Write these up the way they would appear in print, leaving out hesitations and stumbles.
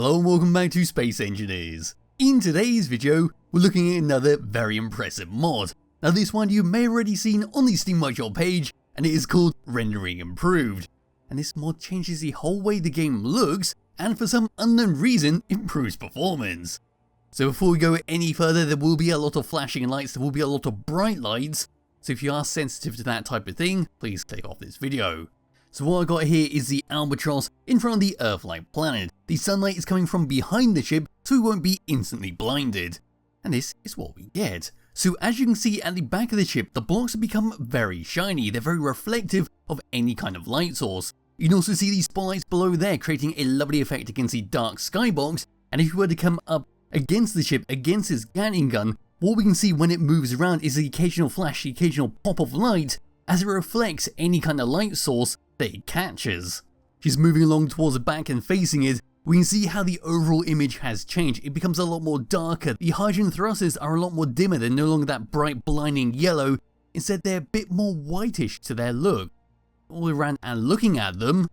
Hello and welcome back to Space Engineers. In today's video, we're looking at another very impressive mod. Now this one you may have already seen on the Steam Workshop page, and it is called Rendering Improved. And this mod changes the whole way the game looks, and for some unknown reason, improves performance. So before we go any further, there will be a lot of flashing lights, there will be a lot of bright lights, so if you are sensitive to that type of thing, please click off this video. So what I got here is the Albatross in front of the Earth-like planet. The sunlight is coming from behind the ship, so we won't be instantly blinded. And this is what we get. So as you can see at the back of the ship, the blocks have become very shiny. They're very reflective of any kind of light source. You can also see these spotlights below there, creating a lovely effect against the dark skybox. And if you were to come up against the ship, against this Gatling gun, what we can see when it moves around is the occasional flash, the occasional pop of light, as it reflects any kind of light source that it catches. She's moving along towards the back and facing it. We can see how the overall image has changed. It becomes a lot more darker. The hydrogen thrusters are a lot more dimmer. They're no longer that bright blinding yellow. Instead, they're a bit more whitish to their look. All around and looking at them,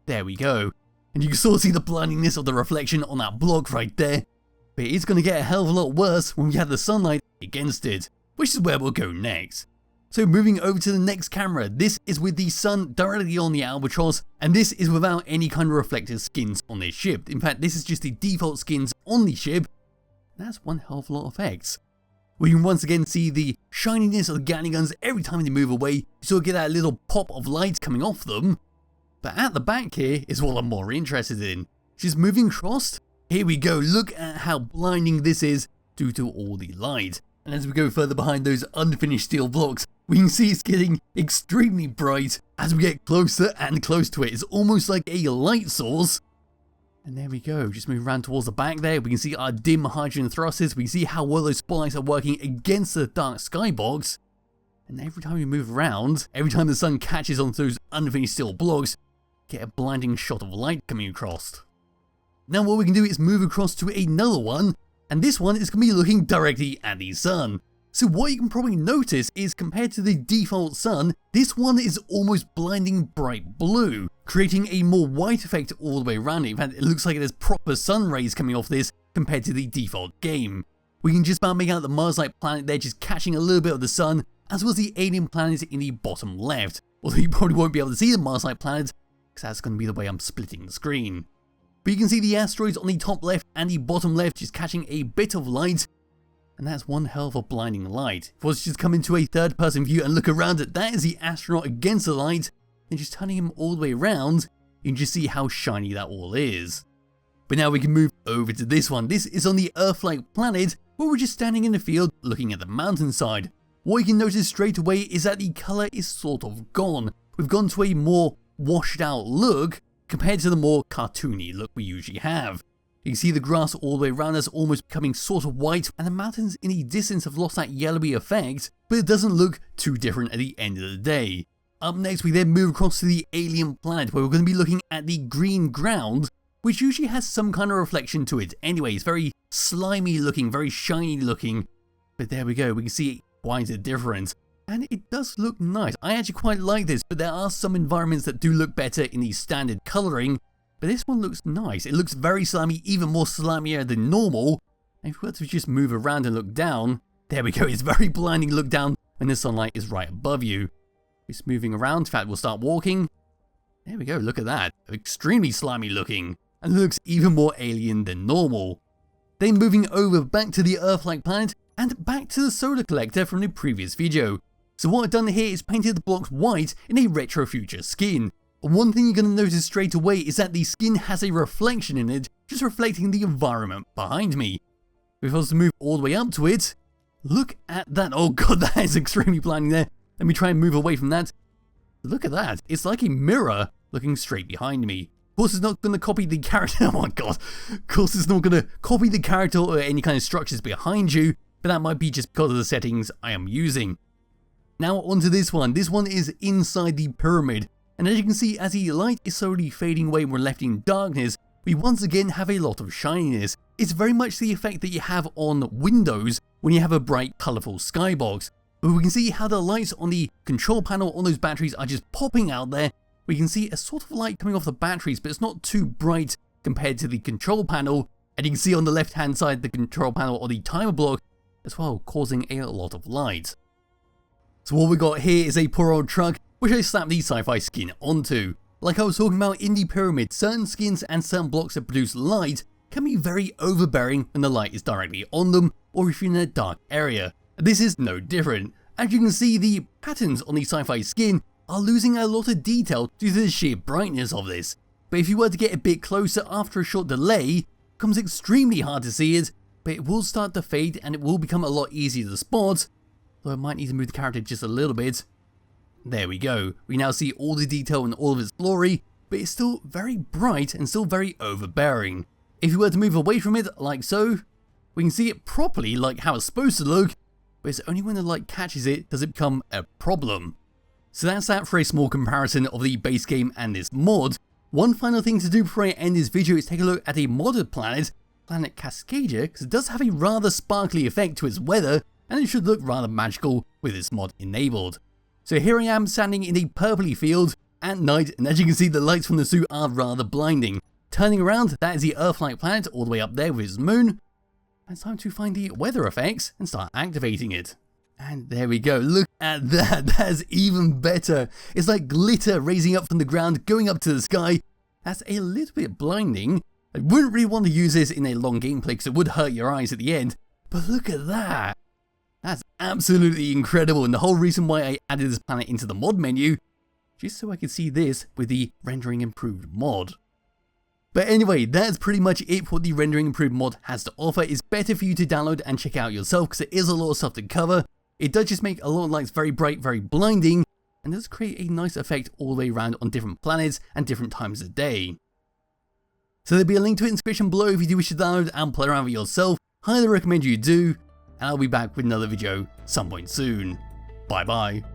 there we go. And you can sort of see the blindiness of the reflection on that block right there. But it's going to get a hell of a lot worse when we have the sunlight against it, which is where we'll go next. So moving over to the next camera, this is with the sun directly on the Albatross, and this is without any kind of reflective skins on this ship. In fact, this is just the default skins on the ship. That's one hell of a lot of effects. We can once again see the shininess of the Gatling guns every time they move away. You sort of get that little pop of light coming off them. But at the back here is what I'm more interested in. She's moving across. Here we go, look at how blinding this is due to all the light. And as we go further behind those unfinished steel blocks, we can see it's getting extremely bright as we get closer and close to it. It's almost like a light source. And there we go, just moving around towards the back there, we can see our dim hydrogen thrusters. We can see how well those spotlights are working against the dark skybox. And every time we move around, every time the sun catches onto those unfinished steel blocks, get a blinding shot of light coming across. Now what we can do is move across to another one, and this one is going to be looking directly at the sun. So what you can probably notice is compared to the default sun, this one is almost blinding bright blue, creating a more white effect all the way around it. In fact, it looks like there's proper sun rays coming off this compared to the default game. We can just about make out the Mars-like planet there just catching a little bit of the sun, as well as the alien planet in the bottom left. Although you probably won't be able to see the Mars-like planet, because that's going to be the way I'm splitting the screen. But you can see the asteroids on the top left and the bottom left just catching a bit of light, and that's one hell of a blinding light. If I was to just come into a third person view and look around it, that is the astronaut against the light, and just turning him all the way around, you can just see how shiny that all is. But now we can move over to this one. This is on the Earth-like planet, where we're just standing in the field looking at the mountainside. What you can notice straight away is that the colour is sort of gone. We've gone to a more washed out look, compared to the more cartoony look we usually have. You can see the grass all the way around us almost becoming sort of white, and the mountains in the distance have lost that yellowy effect, but it doesn't look too different at the end of the day. Up next we then move across to the alien planet, where we're going to be looking at the green ground, which usually has some kind of reflection to it. Anyway, it's very slimy looking, very shiny looking, but there we go, we can see quite a difference. And it does look nice. I actually quite like this, but there are some environments that do look better in the standard colouring, but this one looks nice. It looks very slimy, even more slimier than normal. And if we were to just move around and look down, there we go, it's very blinding to look down when the sunlight is right above you. Just moving around, in fact we'll start walking. There we go, look at that. Extremely slimy looking, and looks even more alien than normal. Then moving over back to the Earth-like planet, and back to the solar collector from the previous video. So what I've done here is painted the blocks white in a retro future skin. And one thing you're going to notice straight away is that the skin has a reflection in it, just reflecting the environment behind me. If I was to move all the way up to it, look at that. Oh god, that is extremely blinding there. Let me try and move away from that. Look at that. It's like a mirror looking straight behind me. Of course it's not going to copy the character. Oh my god. Of course it's not going to copy the character or any kind of structures behind you, but that might be just because of the settings I am using. Now onto this one. This one is inside the pyramid, and as you can see, as the light is slowly fading away and we're left in darkness, we once again have a lot of shininess. It's very much the effect that you have on Windows when you have a bright colourful skybox. But we can see how the lights on the control panel on those batteries are just popping out there. We can see a sort of light coming off the batteries, but it's not too bright compared to the control panel, and you can see on the left hand side the control panel or the timer block as well, causing a lot of light. So what we got here is a poor old truck which I slapped the Sci-fi Skin onto. Like I was talking about in the pyramid, certain skins and certain blocks that produce light can be very overbearing when the light is directly on them or if you're in a dark area. This is no different. As you can see, the patterns on the Sci-fi Skin are losing a lot of detail due to the sheer brightness of this. But if you were to get a bit closer after a short delay, it becomes extremely hard to see it, but it will start to fade and it will become a lot easier to spot, though I might need to move the character just a little bit. There we go, we now see all the detail in all of its glory, but it's still very bright and still very overbearing. If you were to move away from it like so, we can see it properly like how it's supposed to look, but it's only when the light catches it does it become a problem. So that's that for a small comparison of the base game and this mod. One final thing to do before I end this video is take a look at a modded planet Cascadia, because it does have a rather sparkly effect to its weather, and it should look rather magical with this mod enabled. So here I am standing in a purpley field at night, and as you can see the lights from the suit are rather blinding. Turning around, that is the Earth-like planet all the way up there with its moon. And it's time to find the weather effects and start activating it. And there we go, look at that, that's even better. It's like glitter raising up from the ground, going up to the sky. That's a little bit blinding. I wouldn't really want to use this in a long gameplay because it would hurt your eyes at the end, but look at that. That's absolutely incredible, and the whole reason why I added this planet into the mod menu, just so I could see this with the rendering improved mod. But anyway, that's pretty much it for what the rendering improved mod has to offer. It's better for you to download and check out yourself because there is a lot of stuff to cover. It does just make a lot of lights very bright, very blinding, and does create a nice effect all the way around on different planets and different times of day. So there'll be a link to it in the description below if you do wish to download and play around with it yourself. Highly recommend you do, and I'll be back with another video some point soon. Bye bye.